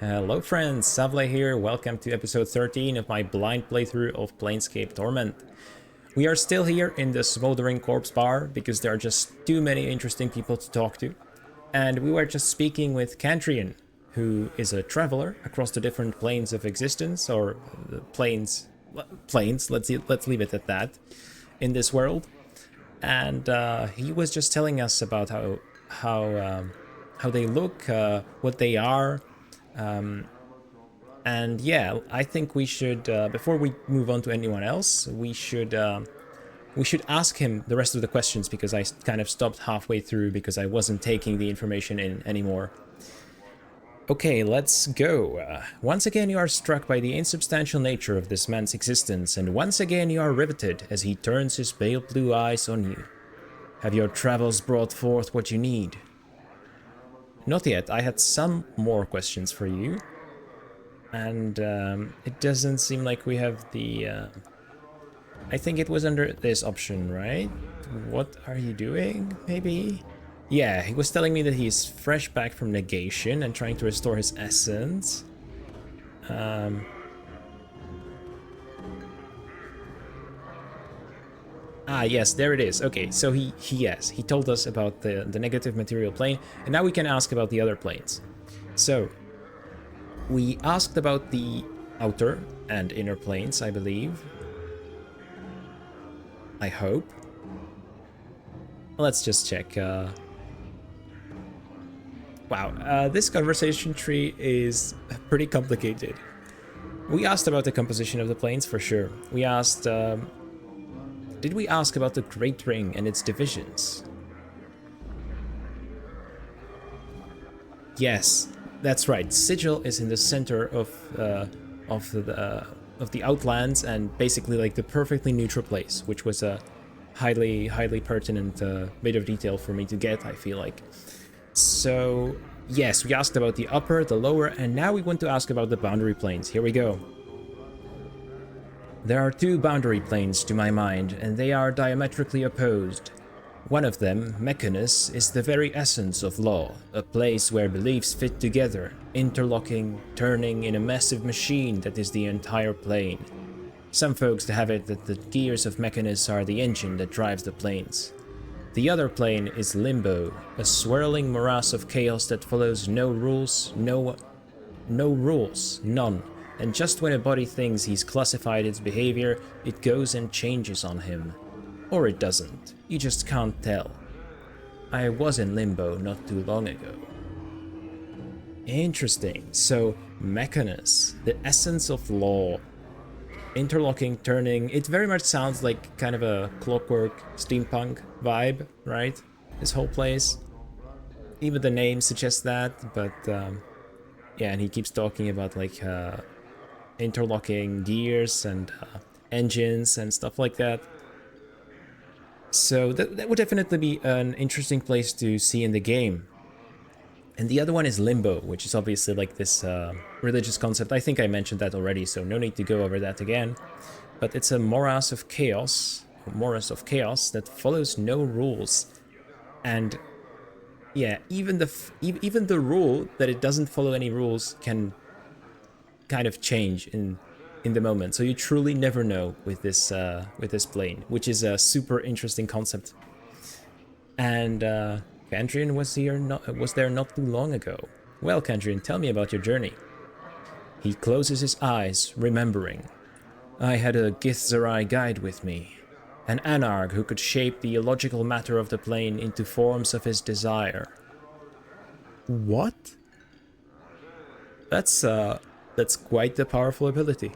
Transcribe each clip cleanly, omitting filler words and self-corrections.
Hello friends, Savle here, welcome to episode 13 of my blind playthrough of Planescape Torment. We are still here in the Smoldering Corpse Bar because there are just too many interesting people to talk to. And we were just speaking with Candrian, who is a traveler across the different planes of existence, or planes, let's leave it at that, in this world. And he was just telling us about how they look, what they are. And yeah, I think we should, before we move on to anyone else, we should ask him the rest of the questions, because I kind of stopped halfway through because I wasn't taking the information in anymore. Okay, let's go. Once again you are struck by the insubstantial nature of this man's existence, and once again you are riveted as he turns his pale blue eyes on you. Have your travels brought forth what you need? Not yet. I had some more questions for you. And it doesn't seem like we have the... I think it was under this option, right? What are you doing, maybe? Yeah, he was telling me that he's fresh back from negation and trying to restore his essence. Ah, yes, there it is. Okay, so he told us about the negative material plane, and now we can ask about the other planes. So, we asked about the outer and inner planes, I believe. I hope. Let's just check. Wow, this conversation tree is pretty complicated. We asked about the composition of the planes for sure. We asked... did we ask about the Great Ring and its divisions? Yes, that's right. Sigil is in the center of the Outlands, and basically like the perfectly neutral place, which was a highly pertinent bit of detail for me to get, I feel like. So yes, we asked about the upper, the lower, and now we want to ask about the boundary planes. Here we go. There are two boundary planes to my mind, and they are diametrically opposed. One of them, Mechanus, is the very essence of law, a place where beliefs fit together, interlocking, turning in a massive machine that is the entire plane. Some folks have it that the gears of Mechanus are the engine that drives the planes. The other plane is Limbo, a swirling morass of chaos that follows no rules, none. And just when a body thinks he's classified its behavior, it goes and changes on him. Or it doesn't. You just can't tell. I was in Limbo not too long ago. Interesting. So, Mechanus, the essence of law. Interlocking, turning. It very much sounds like kind of a Clockwork steampunk vibe, right? This whole place. Even the name suggests that, but yeah, and he keeps talking about like interlocking gears and engines and stuff like that. So that would definitely be an interesting place to see in the game. And the other one is Limbo, which is obviously like this religious concept. I think I mentioned that already, so no need to go over that again. But it's a morass of chaos that follows no rules. And yeah, even the rule that it doesn't follow any rules can kind of change in the moment, so you truly never know with this plane, which is a super interesting concept. And Candrian was there not too long ago. Well, Candrian, tell me about your journey. He closes his eyes, remembering. I had a Githzerai guide with me, an anarch who could shape the illogical matter of the plane into forms of his desire. What? That's quite the powerful ability.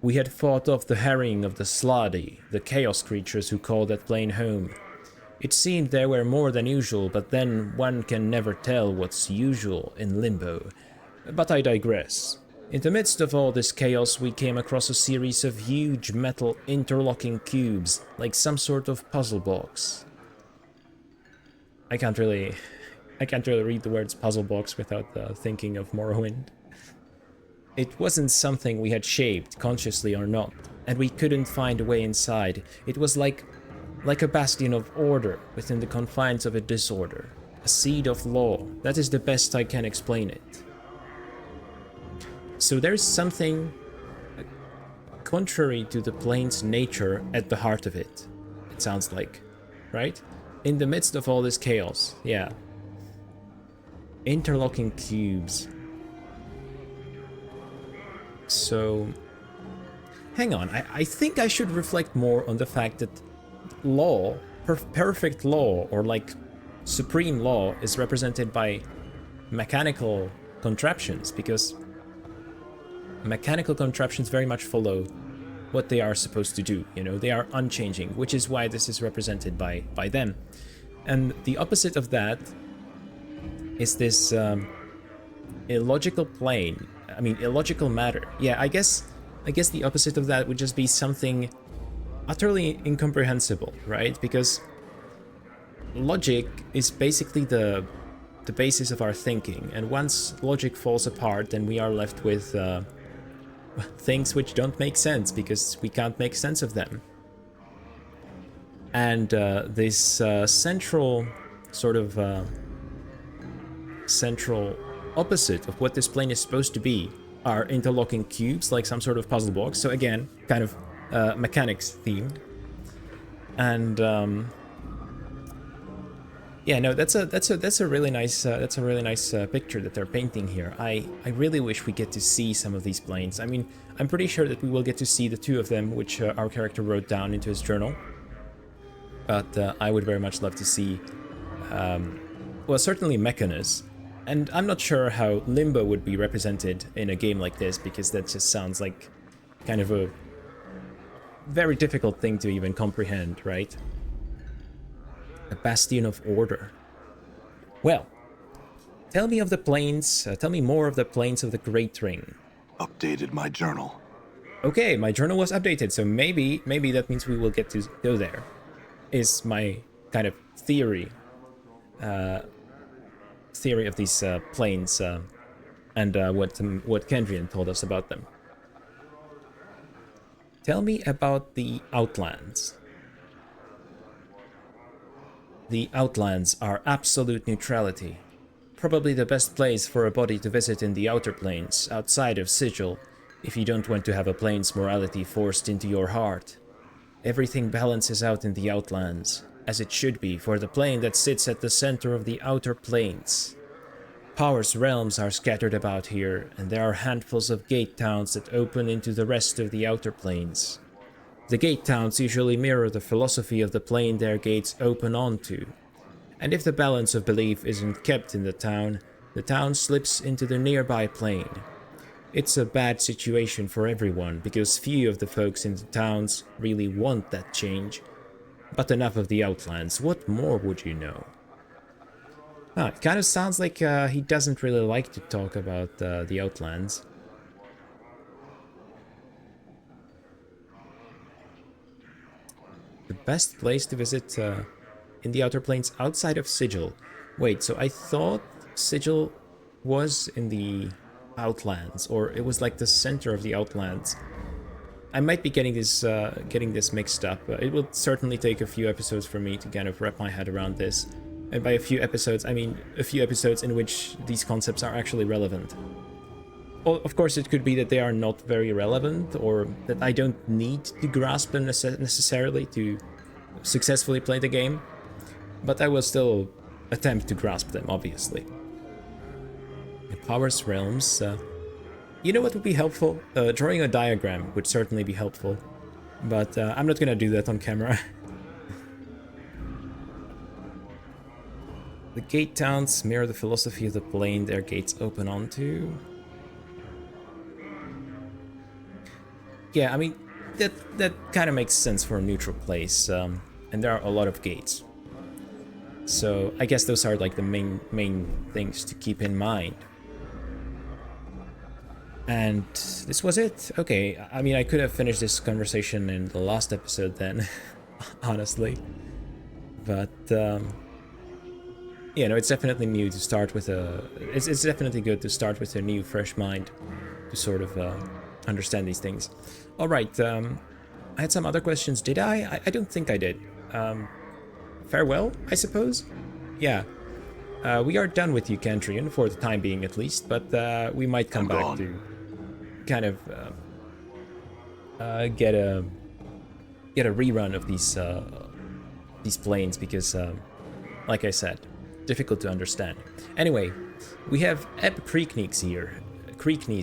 We had fought off the harrying of the Sladi, the chaos creatures who called that plane home. It seemed there were more than usual, but then one can never tell what's usual in Limbo. But I digress. In the midst of all this chaos, we came across a series of huge metal interlocking cubes, like some sort of puzzle box. I can't really read the words puzzle box without thinking of Morrowind. It wasn't something we had shaped, consciously or not, and we couldn't find a way inside. It was like a bastion of order within the confines of a disorder. A seed of law. That is the best I can explain it. So there's something contrary to the plane's nature at the heart of it, it sounds like, right? In the midst of all this chaos, yeah. Interlocking cubes. So, hang on, I think I should reflect more on the fact that law, perfect law, or like supreme law, is represented by mechanical contraptions, because mechanical contraptions very much follow what they are supposed to do, you know, they are unchanging, which is why this is represented by them. And the opposite of that is this illogical plane, I mean illogical matter. Yeah, I guess the opposite of that would just be something utterly incomprehensible, right? Because logic is basically the basis of our thinking, and once logic falls apart, then we are left with things which don't make sense because we can't make sense of them. And this central sort of central opposite of what this plane is supposed to be are interlocking cubes, like some sort of puzzle box. So again, kind of mechanics themed. And yeah, no, that's a really nice picture that they're painting here. I really wish we get to see some of these planes. I mean, I'm pretty sure that we will get to see the two of them, which our character wrote down into his journal. But I would very much love to see, well, certainly Mechanus. And I'm not sure how Limbo would be represented in a game like this, because that just sounds like kind of a very difficult thing to even comprehend, right? A bastion of order. Well, tell me of the planes, tell me more of the planes of the Great Ring. Updated my journal. Okay, my journal was updated, so maybe that means we will get to go there, is my kind of theory. Theory of these planes and what Candrian told us about them. Tell me about the Outlands. The Outlands are absolute neutrality. Probably the best place for a body to visit in the Outer Planes, outside of Sigil, if you don't want to have a plane's morality forced into your heart. Everything balances out in the Outlands, as it should be for the plane that sits at the center of the Outer Planes. Power's realms are scattered about here, and there are handfuls of gate towns that open into the rest of the Outer Planes. The gate towns usually mirror the philosophy of the plane their gates open onto, and if the balance of belief isn't kept in the town slips into the nearby plane. It's a bad situation for everyone, because few of the folks in the towns really want that change. But enough of the Outlands, what more would you know? It kind of sounds like he doesn't really like to talk about the Outlands. The best place to visit in the Outer Planes outside of Sigil. Wait, so I thought Sigil was in the Outlands, or it was like the center of the Outlands. I might be getting this mixed up. It will certainly take a few episodes for me to kind of wrap my head around this. And by a few episodes, I mean a few episodes in which these concepts are actually relevant. Well, of course, it could be that they are not very relevant, or that I don't need to grasp them necessarily to successfully play the game. But I will still attempt to grasp them, obviously. The Power's Realms. You know what would be helpful? Drawing a diagram would certainly be helpful. But I'm not gonna do that on camera. The gate towns mirror the philosophy of the plane their gates open onto. Yeah, I mean, that kind of makes sense for a neutral place, and there are a lot of gates. So I guess those are like the main things to keep in mind. And this was it. Okay, I mean, I could have finished this conversation in the last episode then, honestly. But you know, it's definitely new to start with a. It's definitely good to start with a new, fresh mind to sort of understand these things. All right, I had some other questions. Did I? I don't think I did. Farewell, I suppose. Yeah. We are done with you, Candrian, for the time being at least. But we might come back to. kind of get a rerun of these planes because, like I said, difficult to understand. Anyway, we have Ebb Creakknees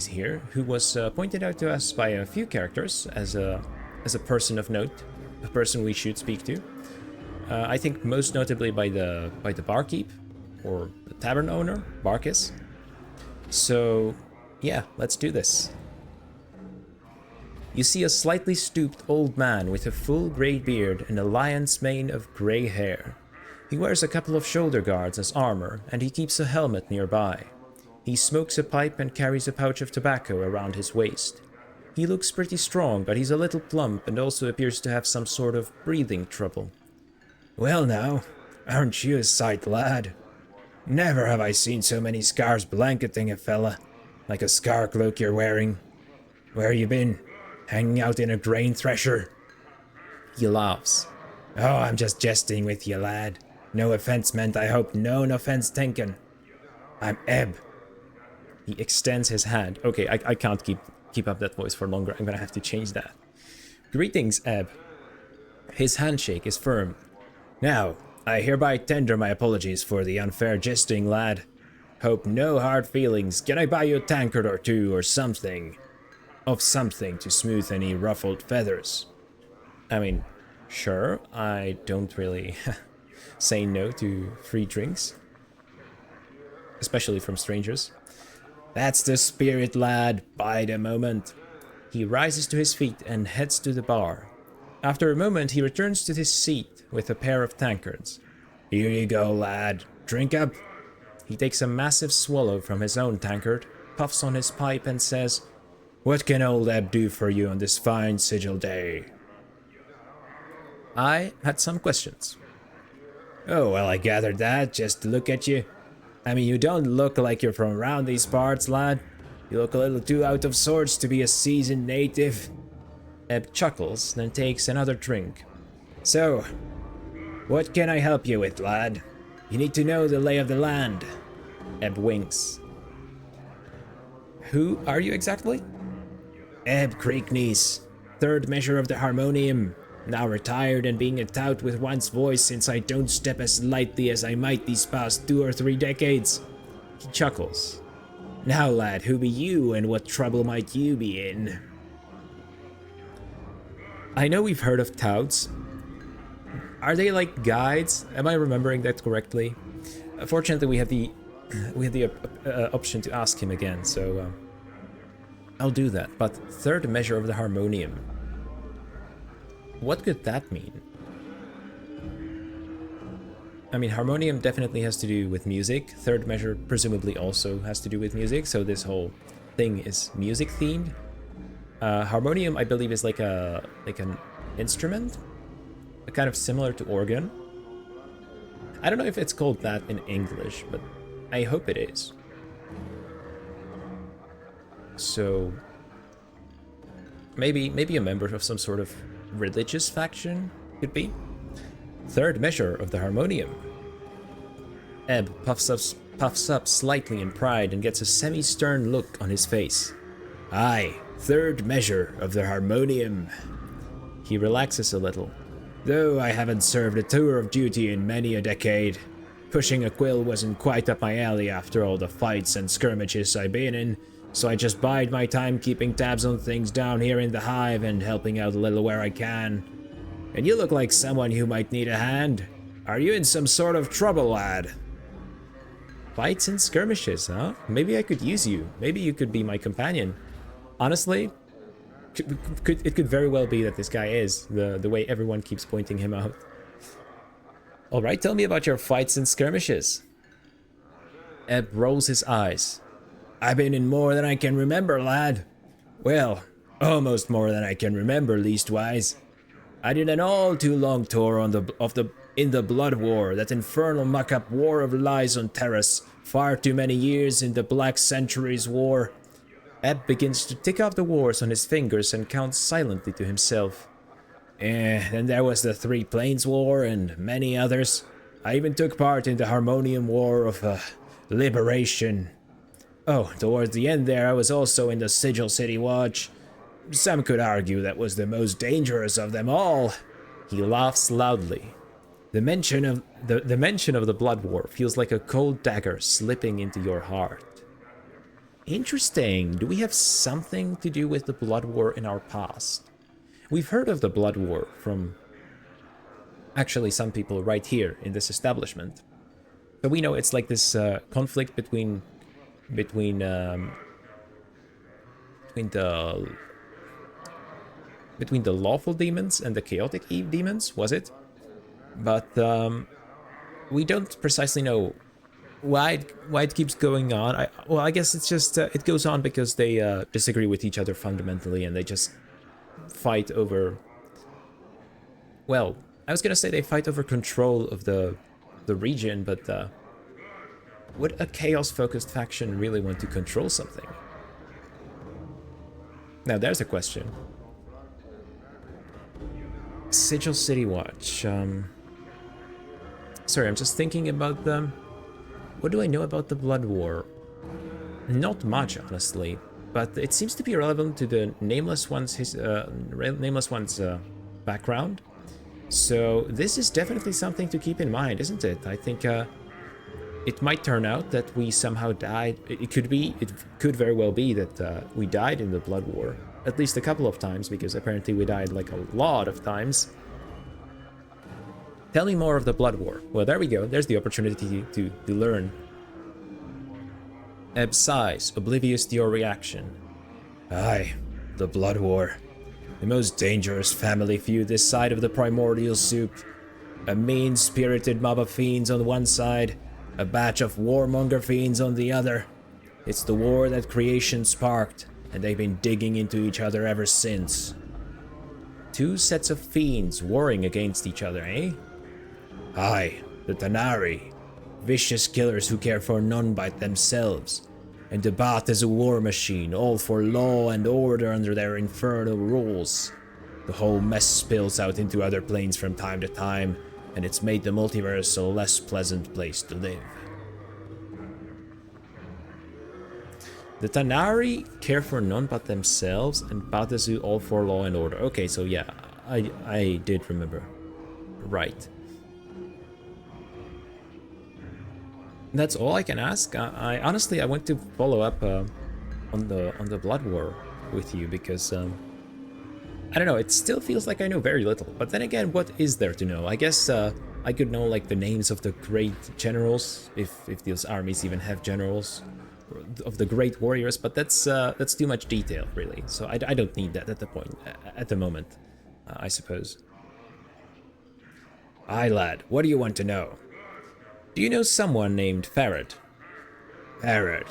here, who was pointed out to us by a few characters as a person of note, a person we should speak to. I think most notably by the barkeep, or the tavern owner, Barkis. So, yeah, let's do this. You see a slightly stooped old man with a full grey beard and a lion's mane of grey hair. He wears a couple of shoulder guards as armor, and he keeps a helmet nearby. He smokes a pipe and carries a pouch of tobacco around his waist. He looks pretty strong, but he's a little plump and also appears to have some sort of breathing trouble. Well now, aren't you a sight, lad? Never have I seen so many scars blanketing a fella, like a scar cloak you're wearing. Where you been? Hanging out in a grain thresher? He laughs. Oh, I'm just jesting with you, lad. No offense meant, I hope none offense taken. I'm Ebb. He extends his hand. Okay, I can't keep up that voice for longer. I'm gonna have to change that. Greetings, Ebb. His handshake is firm. Now, I hereby tender my apologies for the unfair jesting, lad. Hope no hard feelings. Can I buy you a tankard or two or something? Of something to smooth any ruffled feathers. I mean, sure, I don't really say no to free drinks. Especially from strangers. That's the spirit, lad. Bide a moment. He rises to his feet and heads to the bar. After a moment, he returns to his seat with a pair of tankards. Here you go, lad. Drink up. He takes a massive swallow from his own tankard, puffs on his pipe and says, What can old Ebb do for you on this fine sigil day? I had some questions. Oh, well, I gathered that just to look at you. I mean, you don't look like you're from around these parts, lad. You look a little too out of sorts to be a seasoned native. Ebb chuckles, then takes another drink. So, what can I help you with, lad? You need to know the lay of the land. Ebb winks. Who are you exactly? Ebb Creakknees, third measure of the harmonium. Now retired and being a tout with one's voice since I don't step as lightly as I might these past 2 or 3 decades. He chuckles. Now, lad, who be you and what trouble might you be in? I know we've heard of touts. Are they like guides? Am I remembering that correctly? Fortunately, we have the option to ask him again, so I'll do that. But third measure of the harmonium. What could that mean? I mean, harmonium definitely has to do with music. Third measure presumably also has to do with music, so this whole thing is music themed. Harmonium, I believe, is like an instrument, kind of similar to organ. I don't know if it's called that in English, but I hope it is. So maybe a member of some sort of religious faction could be. Third measure of the harmonium. Ebb puffs up slightly in pride and gets a semi-stern look on his face. Aye, third measure of the harmonium. He relaxes a little. Though I haven't served a tour of duty in many a decade. Pushing a quill wasn't quite up my alley after all the fights and skirmishes I've been in, so I just bide my time keeping tabs on things down here in the hive and helping out a little where I can. And you look like someone who might need a hand. Are you in some sort of trouble, lad? Fights and skirmishes, huh? Maybe I could use you. Maybe you could be my companion. Honestly, it could very well be that this guy is, the way everyone keeps pointing him out. Alright, tell me about your fights and skirmishes. Ebb rolls his eyes. I've been in more than I can remember, lad. Well, almost more than I can remember, leastwise. I did an all too long tour in the Blood War, that infernal muck-up war of lies on Terrace, far too many years in the Black Centuries War. Ebb begins to tick off the wars on his fingers and counts silently to himself. Then there was the Three Plains War and many others. I even took part in the Harmonium War of Liberation. Oh, towards the end there, I was also in the Sigil City Watch. Some could argue that was the most dangerous of them all. He laughs loudly. The mention of the Blood War feels like a cold dagger slipping into your heart. Interesting. Do we have something to do with the Blood War in our past? We've heard of the Blood War from actually some people right here in this establishment. So we know it's like this conflict between the lawful demons and the chaotic Eve demons, was it? But we don't precisely know why it keeps going on. I guess it's just it goes on because they disagree with each other fundamentally, and they just fight over. Well, I was gonna say they fight over control of the region, but would a chaos-focused faction really want to control something? Now there's a question. Sigil City Watch. Sorry, I'm just thinking about them. What do I know about the Blood War? Not much, honestly, but it seems to be relevant to the Nameless One's background. So this is definitely something to keep in mind, isn't it? I think it might turn out that we somehow died. It could very well be that we died in the Blood War, at least a couple of times, because apparently we died like a lot of times. Tell me more of the Blood War. Well, there we go. There's the opportunity to learn. Ebb sighs, oblivious to your reaction. Aye, the Blood War. The most dangerous family feud this side of the primordial soup. A mean-spirited mob of fiends on one side, a batch of warmonger fiends on the other. It's the war that creation sparked, and they've been digging into each other ever since. Two sets of fiends warring against each other, eh? Aye, the Tanari, vicious killers who care for none but themselves, and the Bath is a war machine, all for law and order under their infernal rules. The whole mess spills out into other planes from time to time, and it's made the multiverse a less pleasant place to live. The Tanari care for none but themselves, and Batazu all for law and order. Okay, so yeah, I did remember. Right. That's all I can ask. I honestly want to follow up on the Blood War with you because I don't know. It still feels like I know very little. But then again, what is there to know? I guess I could know like the names of the great generals, if those armies even have generals, of the great warriors. But that's too much detail, really. So I don't need that at the moment, I suppose. Aye, lad. What do you want to know? Do you know someone named Farad? Farad.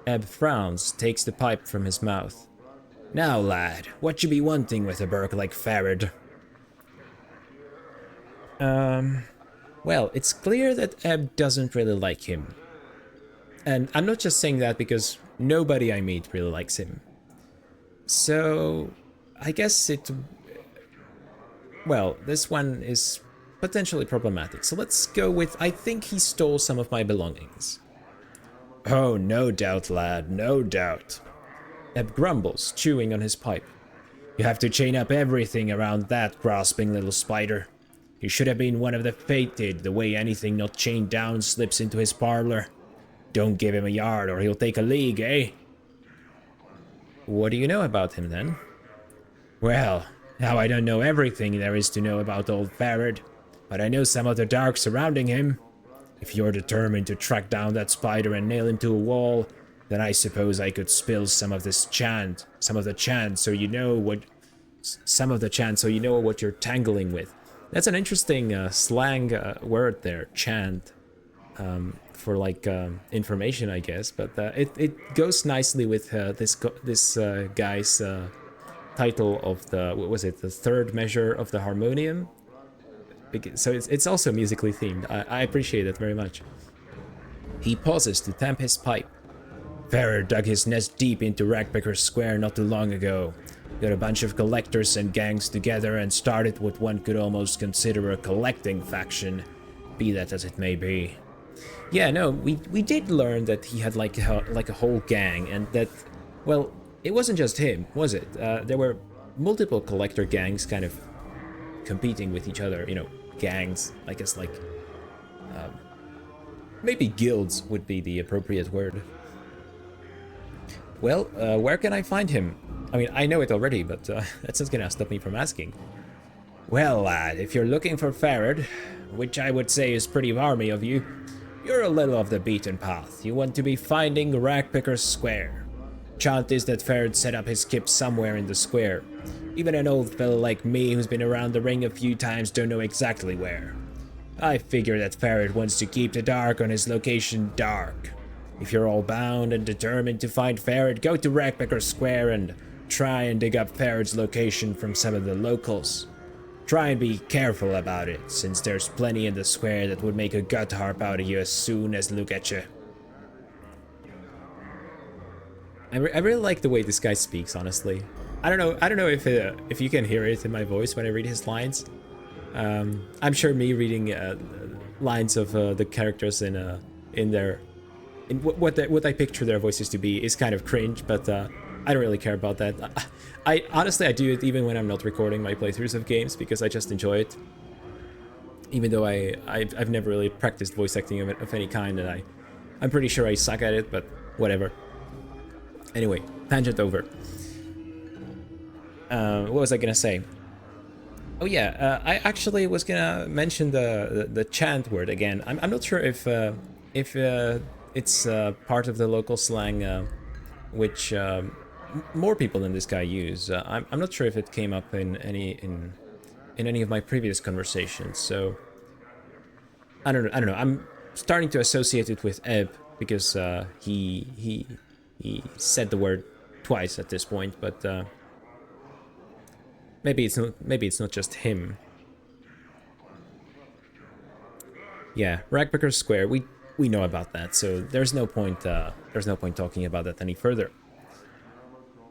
Ebb frowns, takes the pipe from his mouth. Now, lad, what you be wanting with a burk like Farad? Well, it's clear that Ebb doesn't really like him. And I'm not just saying that because nobody I meet really likes him. So, I guess well, this one is potentially problematic. So let's go with, I think he stole some of my belongings. Oh, no doubt, lad, no doubt. Ebb grumbles, chewing on his pipe. You have to chain up everything around that grasping little spider. He should have been one of the fated, the way anything not chained down slips into his parlor. Don't give him a yard or he'll take a league, eh? What do you know about him, then? Well, now I don't know everything there is to know about old Farad, but I know some of the dark surrounding him. If you're determined to track down that spider and nail him to a wall, then I suppose I could spill some of the chant so you know what you're tangling with. That's an interesting slang word there, chant, for like information, I guess. But it goes nicely with this guy's title of the, what was it, the third measure of the harmonium. So it's also musically themed. I appreciate it very much. He pauses to tamp his pipe. Farad dug his nest deep into Ragpicker Square not too long ago. Got a bunch of collectors and gangs together and started what one could almost consider a collecting faction, be that as it may be. Yeah, no, we did learn that he had like a whole gang, and that, well, it wasn't just him, was it? There were multiple collector gangs kind of competing with each other. You know, gangs. I guess like maybe guilds would be the appropriate word. Well, where can I find him? I mean, I know it already, but that's not gonna stop me from asking. Well, lad, if you're looking for Farad, which I would say is pretty varmy of you, you're a little off the beaten path. You want to be finding Ragpicker's Square. Chant is that Farad set up his skip somewhere in the square. Even an old fellow like me who's been around the ring a few times don't know exactly where. I figure that Farad wants to keep the dark on his location dark. If you're all bound and determined to find Farad, go to Ragpicker's Square and try and dig up Farad's location from some of the locals. Try and be careful about it, since there's plenty in the square that would make a gut harp out of you as soon as look at you. I really like the way this guy speaks, honestly. I don't know if you can hear it in my voice when I read his lines. I'm sure me reading lines of the characters in what I picture their voices to be is kind of cringe, but I don't really care about that. I honestly, I do it even when I'm not recording my playthroughs of games because I just enjoy it. Even though I've never really practiced voice acting of any kind, and I'm pretty sure I suck at it, but whatever. Anyway, tangent over. What was I gonna say? Oh yeah, I actually was gonna mention the chant word again. I'm not sure if it's part of the local slang, which more people than this guy use. I'm not sure if it came up in any of my previous conversations. So I don't know. I'm starting to associate it with Ebb because he said the word twice at this point, but maybe it's not just him. Yeah, Ragpicker's Square. We know about that, so there's no point talking about that any further.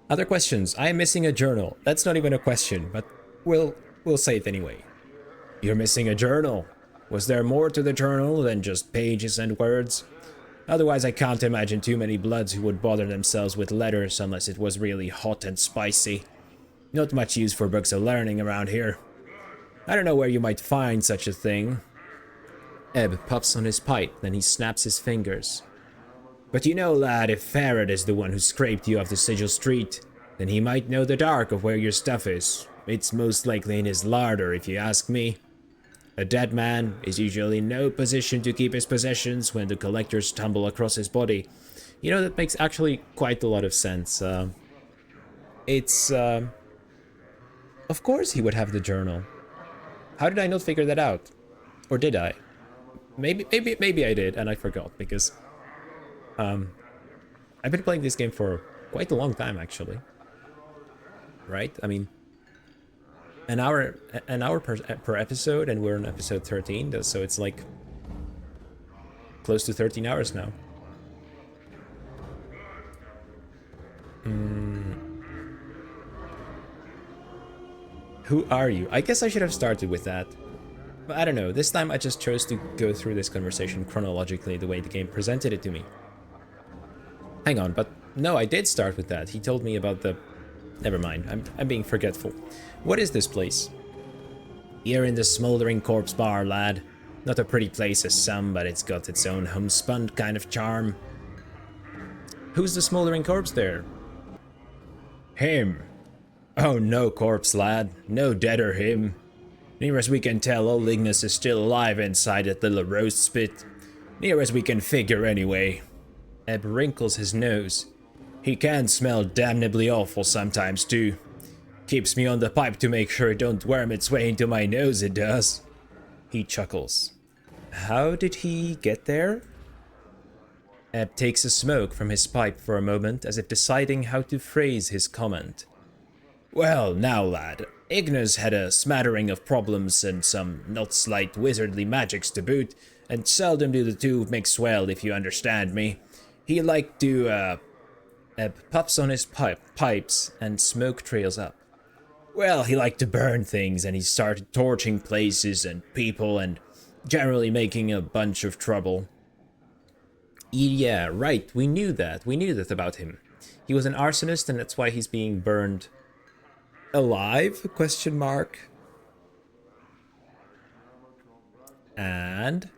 Other questions. I am missing a journal. That's not even a question, but we'll say it anyway. You're missing a journal. Was there more to the journal than just pages and words? Otherwise, I can't imagine too many bloods who would bother themselves with letters unless it was really hot and spicy. Not much use for books of learning around here. I don't know where you might find such a thing. Ebb puffs on his pipe, then he snaps his fingers. But you know, lad, if Farad is the one who scraped you off the Sigil Street, then he might know the dark of where your stuff is. It's most likely in his larder, if you ask me. A dead man is usually in no position to keep his possessions when the collectors tumble across his body. You know, that makes actually quite a lot of sense. Of course he would have the journal. How did I not figure that out? Or did I? Maybe I did, and I forgot, because I've been playing this game for quite a long time, actually. Right? I mean, an hour per episode, and we're on episode 13, so it's like close to 13 hours now. Who are you? I guess I should have started with that. But I don't know, this time I just chose to go through this conversation chronologically the way the game presented it to me. Hang on, but no, I did start with that. He told me about the... Never mind, I'm being forgetful. What is this place? You're in the Smoldering Corpse Bar, lad. Not a pretty place as some, but it's got its own homespun kind of charm. Who's the Smoldering Corpse there? Him. Oh no, corpse lad. No deader him. Near as we can tell, old Ignis is still alive inside that little roast spit. Near as we can figure, anyway. Ebb wrinkles his nose. He can smell damnably awful sometimes, too. Keeps me on the pipe to make sure it don't worm its way into my nose, it does. He chuckles. How did he get there? Ebb takes a smoke from his pipe for a moment, as if deciding how to phrase his comment. Well, now, lad, Ignis had a smattering of problems and some not slight wizardly magics to boot, and seldom do the two mix well, if you understand me. He liked to, Ebb puffs on his pipes, and smoke trails up. Well, he liked to burn things, and he started torching places and people, and generally making a bunch of trouble. Yeah, right. We knew that. We knew that about him. He was an arsonist, and that's why he's being burned alive? Question mark. And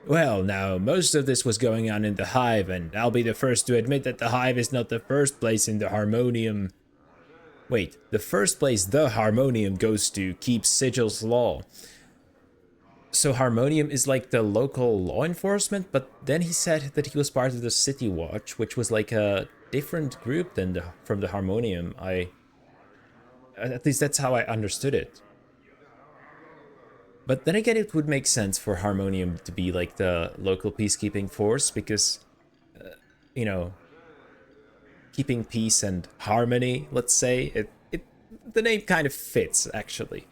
well, now, most of this was going on in the Hive, and I'll be the first to admit that the Hive is not the first place in the Harmonium. Wait, the first place the Harmonium goes to keeps Sigil's law. So Harmonium is like the local law enforcement, but then he said that he was part of the City Watch, which was like a different group than from the Harmonium. At least that's how I understood it. But then again, it would make sense for Harmonium to be like the local peacekeeping force because, you know, keeping peace and harmony, let's say, the name kind of fits, actually.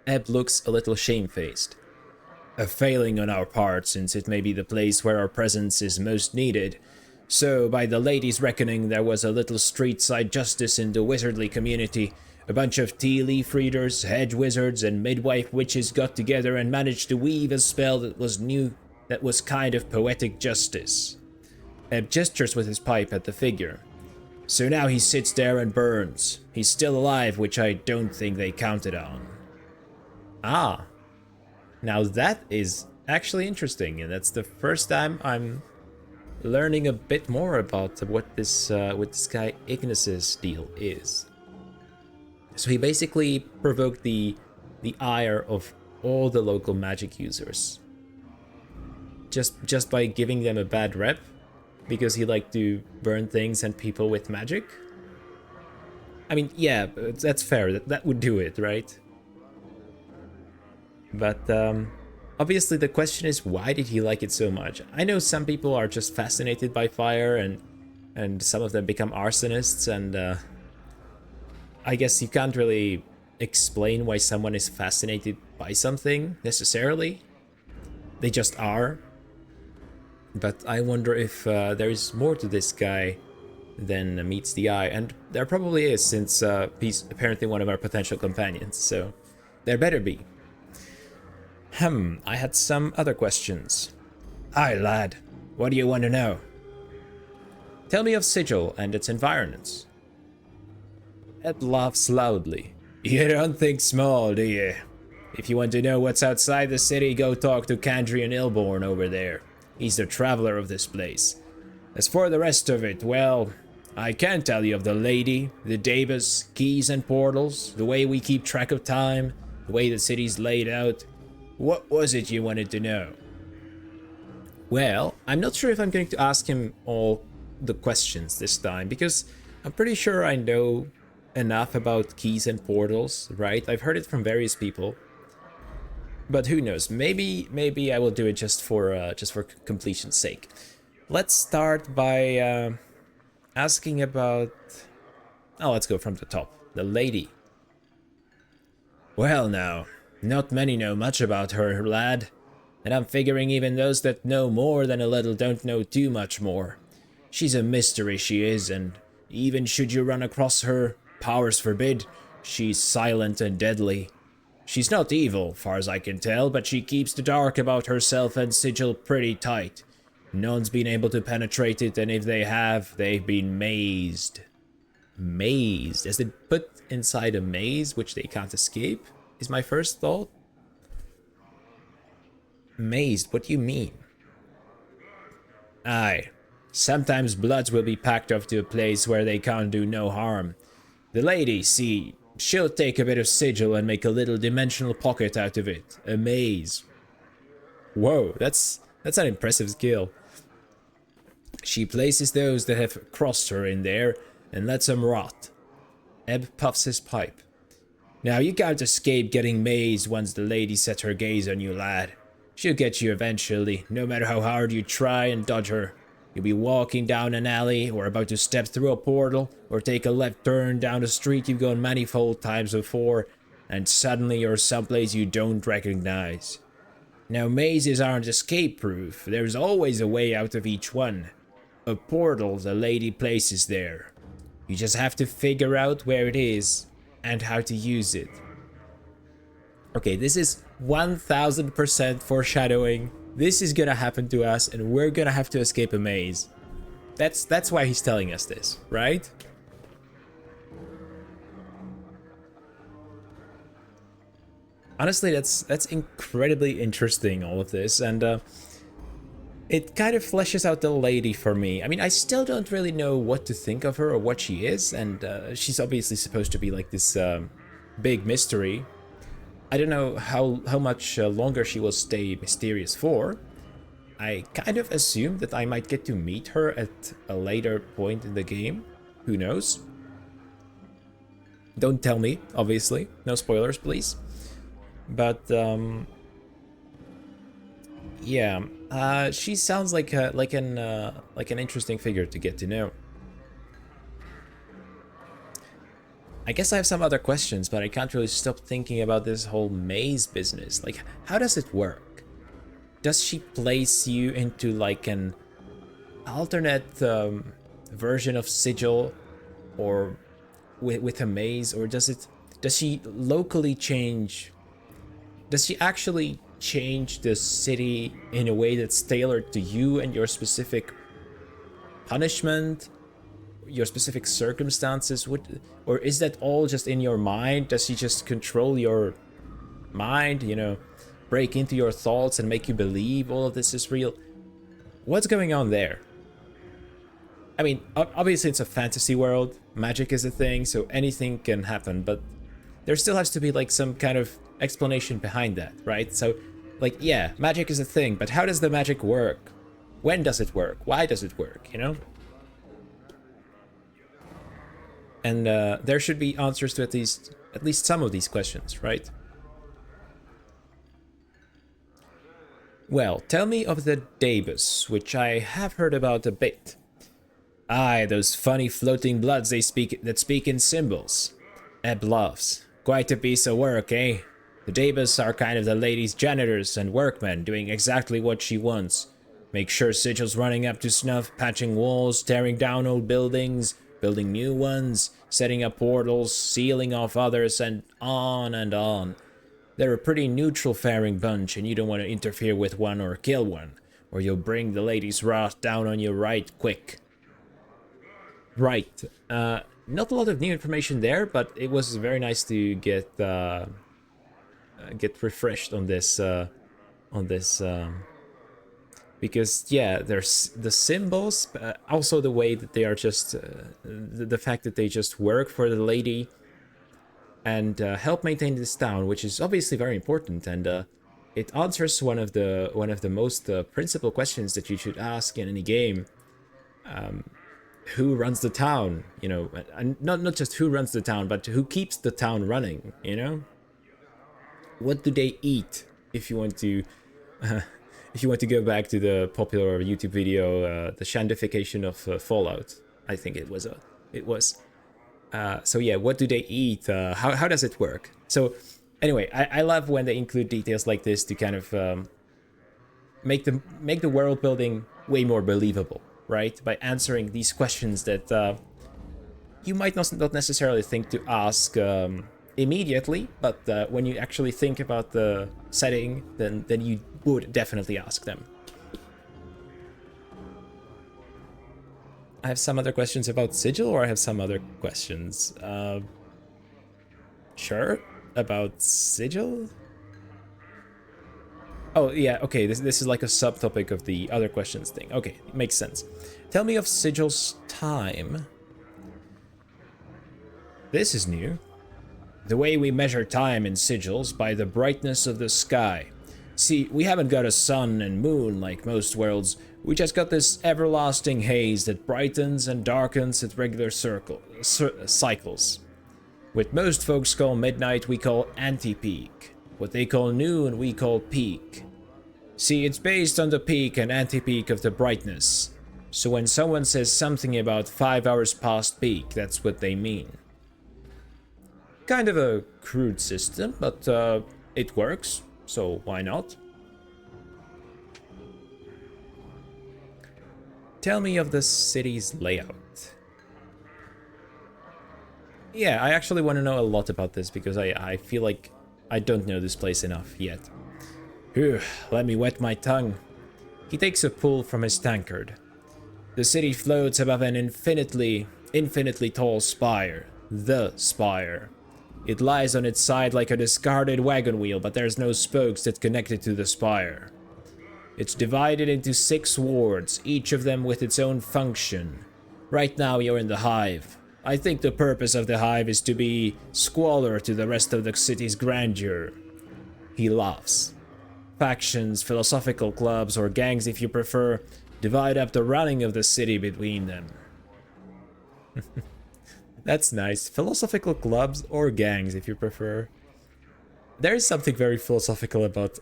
Ebb looks a little shamefaced. A failing on our part, since it may be the place where our presence is most needed. So, by the lady's reckoning, there was a little street-side justice in the wizardly community. A bunch of tea leaf readers, hedge wizards, and midwife witches got together and managed to weave a spell that was kind of poetic justice. Ebb gestures with his pipe at the figure. So now he sits there and burns. He's still alive, which I don't think they counted on. Ah. Now that is actually interesting, and that's the first time I'm learning a bit more about what this guy Ignis's deal is. So he basically provoked the ire of all the local magic users. Just by giving them a bad rep, because he liked to burn things and people with magic. I mean, yeah, that's fair. That would do it, right? But obviously the question is, why did he like it so much? I know some people are just fascinated by fire, and some of them become arsonists, and I guess you can't really explain why someone is fascinated by something, necessarily. They just are. But I wonder if there is more to this guy than meets the eye. And there probably is, since he's apparently one of our potential companions, so there better be. I had some other questions. Aye, lad. What do you want to know? Tell me of Sigil and its environments. Ed laughs loudly. You don't think small, do you? If you want to know what's outside the city, go talk to Candrian Ilborn over there. He's the traveler of this place. As for the rest of it, well, I can tell you of the lady, the Davis, keys and portals, the way we keep track of time, the way the city's laid out. What was it you wanted to know? Well, I'm not sure if I'm going to ask him all the questions this time, because I'm pretty sure I know enough about keys and portals, right? I've heard it from various people. But who knows? Maybe I will do it just for completion's sake. Let's start by asking about. Oh, let's go from the top. The lady. Well, now, not many know much about her, lad, and I'm figuring even those that know more than a little don't know too much more. She's a mystery, she is, and even should you run across her, powers forbid, she's silent and deadly. She's not evil, far as I can tell, but she keeps the dark about herself and Sigil pretty tight. None's been able to penetrate it, and if they have, they've been mazed. Mazed? As they put inside a maze which they can't escape? Is my first thought. Mazed, what do you mean? Aye. Sometimes bloods will be packed off to a place where they can't do no harm. The lady, see, she'll take a bit of Sigil and make a little dimensional pocket out of it. A maze. Whoa, that's an impressive skill. She places those that have crossed her in there and lets them rot. Ebb puffs his pipe. Now you can't escape getting mazed once the lady sets her gaze on you, lad. She'll get you eventually, no matter how hard you try and dodge her. You'll be walking down an alley, or about to step through a portal, or take a left turn down a street you've gone manifold times before, and suddenly you're someplace you don't recognize. Now, mazes aren't escape-proof. There's always a way out of each one. A portal the lady places there. You just have to figure out where it is, and how to use it. Okay, this is 1000% foreshadowing. This is gonna happen to us, and we're gonna have to escape a maze. That's why he's telling us this, right? Honestly, that's incredibly interesting, all of this, and it kind of fleshes out the lady for me. I mean, I still don't really know what to think of her or what she is, and she's obviously supposed to be like this big mystery. I don't know how much longer she will stay mysterious for. I kind of assume that I might get to meet her at a later point in the game. Who knows? Don't tell me, obviously. No spoilers, please. But yeah, she sounds like an interesting figure to get to know. I guess I have some other questions, but I can't really stop thinking about this whole maze business. Like, how does it work? Does she place you into like an alternate version of Sigil, or with a maze, or does she locally change? Does she actually change the city in a way that's tailored to you and your specific punishment, your specific circumstances? Or is that all just in your mind? Does she just control your mind, you know, break into your thoughts and make you believe all of this is real? What's going on there? I mean, obviously it's a fantasy world, magic is a thing, so anything can happen, but there still has to be like some kind of explanation behind that, right? So, like, yeah, magic is a thing, but how does the magic work? When does it work? Why does it work, you know? And there should be answers to at least some of these questions, right? Well, tell me of the Dabus, which I have heard about a bit. Aye, those funny floating bloods that speak in symbols. Ebb laughs. Quite a piece of work, eh? The Dabus are kind of the lady's janitors and workmen, doing exactly what she wants. Make sure Sigil's running up to snuff, patching walls, tearing down old buildings, building new ones, setting up portals, sealing off others, and on and on. They're a pretty neutral-faring bunch, and you don't want to interfere with one or kill one, or you'll bring the lady's wrath down on you right quick. Right. Not a lot of new information there, but it was very nice to get refreshed on this because yeah, there's the symbols, also the way that they are just the fact that they just work for the lady and help maintain this town, which is obviously very important, and it answers one of the most principal questions that you should ask in any game. Who runs the town, you know, and not just who runs the town, but who keeps the town running, you know? What do they eat? If you want to go back to the popular YouTube video, the shandification of Fallout, I think it was. So yeah, what do they eat? How does it work? So anyway, I love when they include details like this to kind of make the world building way more believable, right? By answering these questions that you might not necessarily think to ask immediately, but when you actually think about the setting, then you would definitely ask them. I have some other questions about Sigil, or I have some other questions. Sure, about Sigil? Oh, yeah, okay, this is like a subtopic of the other questions thing. Okay, makes sense. Tell me of Sigil's time. This is new. The way we measure time in Sigils by the brightness of the sky. See, we haven't got a sun and moon like most worlds. We just got this everlasting haze that brightens and darkens at regular cycles. What most folks call midnight, we call anti-peak. What they call noon, we call peak. See, it's based on the peak and anti-peak of the brightness. So when someone says something about 5 hours past peak, that's what they mean. Kind of a crude system, but it works, so why not? Tell me of the city's layout. Yeah, I actually want to know a lot about this because I feel like I don't know this place enough yet. Phew, let me wet my tongue. He takes a pull from his tankard. The city floats above an infinitely tall spire. The spire. It lies on its side like a discarded wagon wheel, but there's no spokes that connect it to the spire. It's divided into 6 wards, each of them with its own function. Right now you're in the Hive. I think the purpose of the Hive is to be squalor to the rest of the city's grandeur. He laughs. Factions, philosophical clubs, or gangs if you prefer, divide up the running of the city between them. That's nice. Philosophical clubs or gangs if you prefer. There is something very philosophical about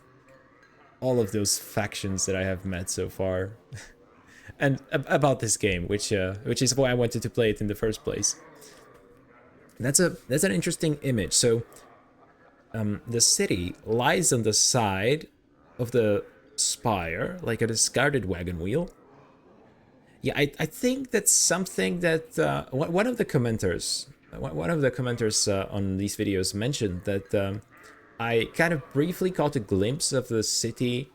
all of those factions that I have met so far. And about this game, which is why I wanted to play it in the first place. That's an interesting image. So the city lies on the side of the spire, like a discarded wagon wheel. Yeah, I think that's something that one of the commenters on these videos mentioned that I kind of briefly caught a glimpse of the city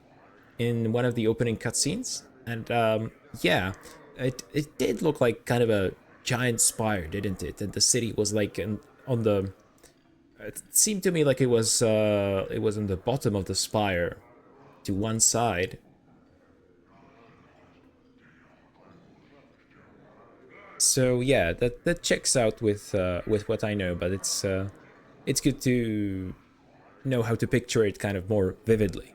in one of the opening cutscenes, and yeah, it did look like kind of a giant spire, didn't it? And the city was like on the. It seemed to me like it was on the bottom of the spire, to one side. So yeah, that checks out with what I know, but it's good to know how to picture it kind of more vividly.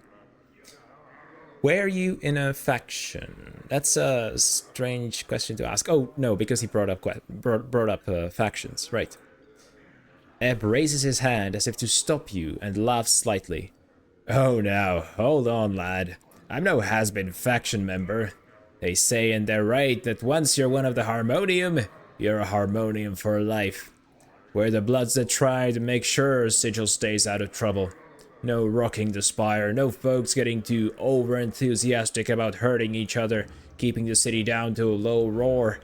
Were you in a faction? That's a strange question to ask. Oh no, because he brought up factions, right? Ebb raises his hand as if to stop you and laughs slightly. Oh now, hold on, lad. I'm no has-been faction member. They say, and they're right, that once you're one of the Harmonium, you're a Harmonium for life. We're the Bloods that try to make sure Sigil stays out of trouble. No rocking the spire, no folks getting too over-enthusiastic about hurting each other, keeping the city down to a low roar.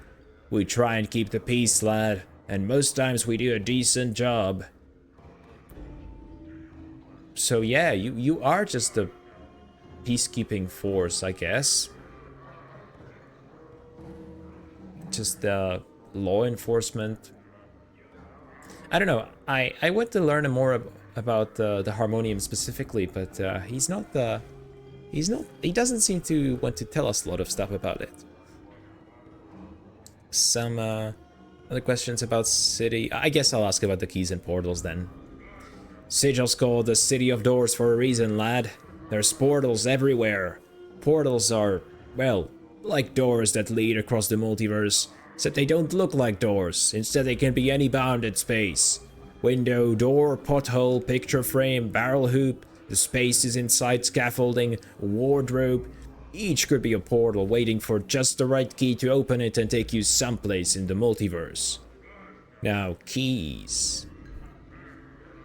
We try and keep the peace, lad, and most times we do a decent job. So yeah, you are just a peacekeeping force, I guess. Just law enforcement. I don't know. I want to learn more about the Harmonium specifically, but he doesn't seem to want to tell us a lot of stuff about it. Some other questions about city. I guess I'll ask about the keys and portals then. Sigil's called the City of Doors for a reason, lad. There's portals everywhere. Portals are, well, like doors that lead across the multiverse, except they don't look like doors. Instead, they can be any bounded space. Window, door, pothole, picture frame, barrel hoop, the spaces inside scaffolding, wardrobe. Each could be a portal waiting for just the right key to open it and take you someplace in the multiverse. Now, keys.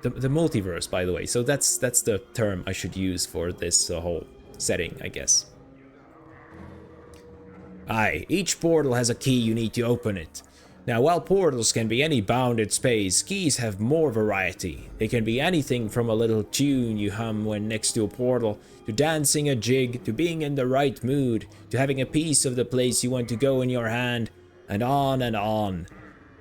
The multiverse, by the way. So that's the term I should use for this whole setting, I guess. Aye, each portal has a key you need to open it. Now, while portals can be any bounded space, keys have more variety. They can be anything from a little tune you hum when next to a portal, to dancing a jig, to being in the right mood, to having a piece of the place you want to go in your hand, and on and on.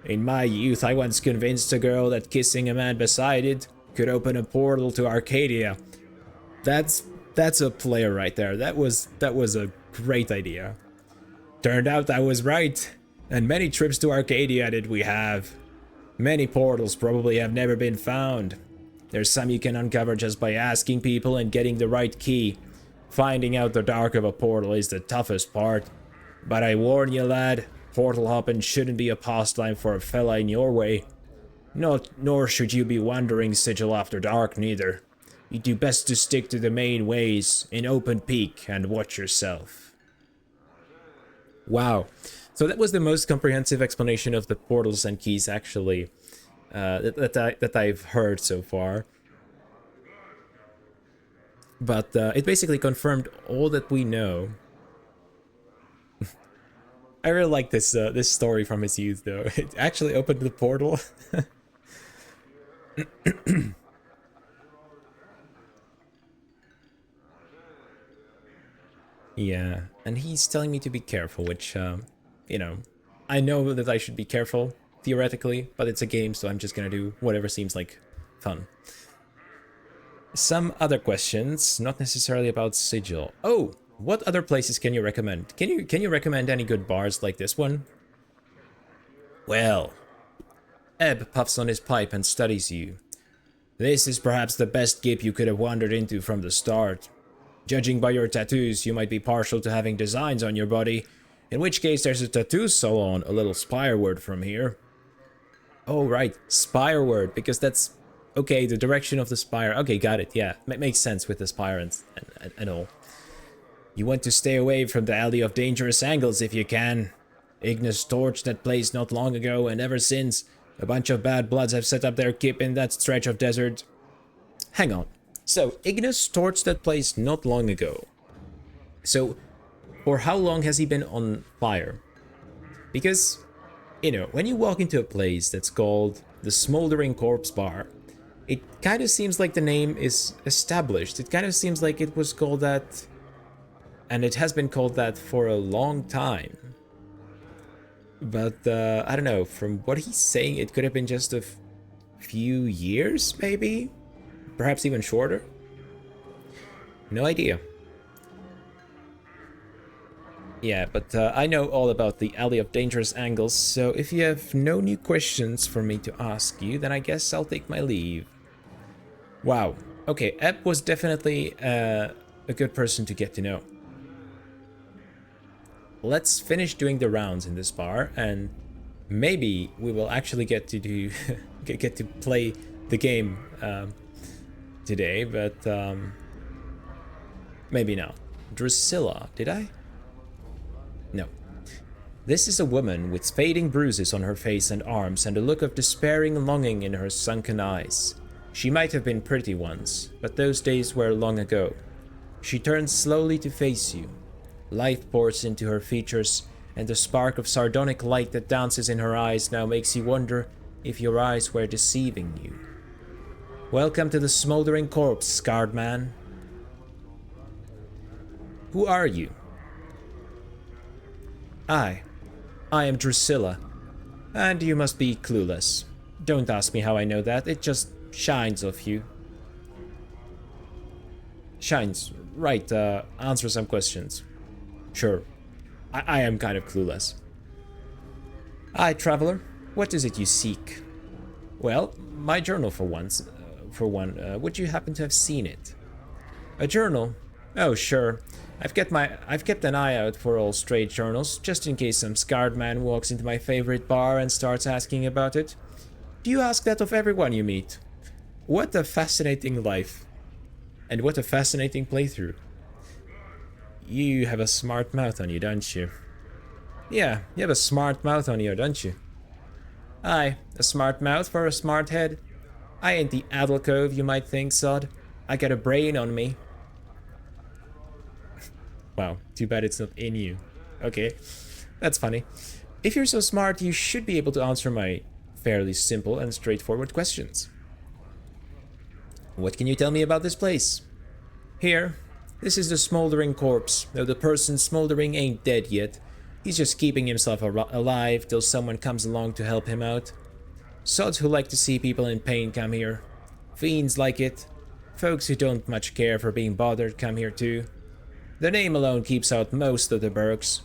In my youth, I once convinced a girl that kissing a man beside it could open a portal to Arcadia. That's a player right there. That was a great idea. Turned out I was right. And many trips to Arcadia did we have. Many portals probably have never been found. There's some you can uncover just by asking people and getting the right key. Finding out the dark of a portal is the toughest part. But I warn you, lad, portal hopping shouldn't be a pastime for a fella in your way. Nor should you be wandering Sigil after dark, neither. You do best to stick to the main ways, in open peak, and watch yourself. Wow. So that was the most comprehensive explanation of the portals and keys, actually, that I've heard so far. But it basically confirmed all that we know. I really like this story from his youth, though. It actually opened the portal. Yeah, and he's telling me to be careful, which, you know, I know that I should be careful, theoretically, but it's a game, so I'm just gonna do whatever seems like fun. Some other questions, not necessarily about Sigil. Oh, what other places can you recommend? Can you recommend any good bars like this one? Well, Ebb puffs on his pipe and studies you. This is perhaps the best gip you could have wandered into from the start. Judging by your tattoos, you might be partial to having designs on your body, in which case there's a tattoo salon a little spireward from here. Oh, right, spireward, because that's... Okay, the direction of the spire. Okay, got it, yeah. Makes sense with the spire and all. You want to stay away from the alley of dangerous angles if you can. Ignis torched that place not long ago, and ever since, a bunch of bad bloods have set up their kip in that stretch of desert. Hang on. So, Ignis torched that place not long ago. So, for how long has he been on fire? Because, you know, when you walk into a place that's called the Smoldering Corpse Bar, it kind of seems like the name is established. It kind of seems like it was called that, and it has been called that for a long time. But, I don't know, from what he's saying, it could have been just a few years, maybe? Perhaps even shorter? No idea. Yeah, but I know all about the Alley of Dangerous Angles, so if you have no new questions for me to ask you, then I guess I'll take my leave. Wow. Okay, Ebb was definitely a good person to get to know. Let's finish doing the rounds in this bar, and maybe we will actually get to do get to play the game today, but maybe not. Drusilla, did I? No. This is a woman with fading bruises on her face and arms and a look of despairing longing in her sunken eyes. She might have been pretty once, but those days were long ago. She turns slowly to face you. Life pours into her features, and the spark of sardonic light that dances in her eyes now makes you wonder if your eyes were deceiving you. Welcome to the Smoldering Corpse, scarred man. Who are you? I am Drusilla, and you must be clueless. Don't ask me how I know that, it just shines off you. Shines, right, answer some questions. Sure, I am kind of clueless. Aye, traveler, what is it you seek? Well, my journal for one, would you happen to have seen it? A journal? Oh, sure. I've kept an eye out for all straight journals, just in case some scarred man walks into my favorite bar and starts asking about it. Do you ask that of everyone you meet? What a fascinating life. And what a fascinating playthrough. You have a smart mouth on you, don't you? Yeah, you have a smart mouth on you, don't you? Aye, a smart mouth for a smart head. I ain't the addle-cove you might think, sod. I got a brain on me. Wow, too bad it's not in you. Okay, that's funny. If you're so smart, you should be able to answer my fairly simple and straightforward questions. What can you tell me about this place? Here, this is the Smoldering Corpse, though the person smoldering ain't dead yet. He's just keeping himself alive till someone comes along to help him out. Sods who like to see people in pain come here. Fiends like it. Folks who don't much care for being bothered come here too. The name alone keeps out most of the bergs.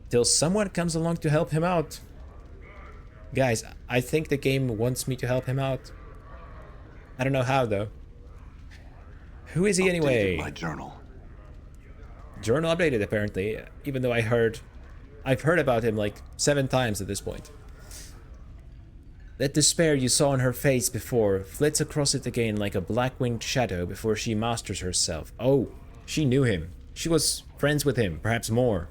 Till someone comes along to help him out. Guys, I think the game wants me to help him out. I don't know how though. Who is he anyway? My journal. Journal updated apparently, even though I've heard about him like 7 times at this point. That despair you saw on her face before flits across it again like a black-winged shadow before she masters herself. Oh, she knew him. She was friends with him, perhaps more.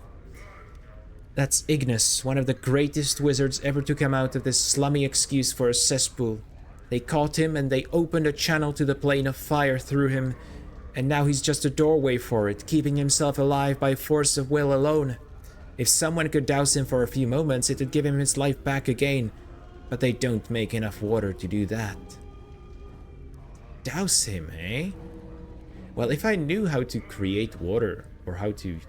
That's Ignis, one of the greatest wizards ever to come out of this slummy excuse for a cesspool. They caught him and they opened a channel to the plane of fire through him, and now he's just a doorway for it, keeping himself alive by force of will alone. If someone could douse him for a few moments, it would give him his life back again. But they don't make enough water to do that. Douse him, eh? Well, if I knew how to create water, or how to...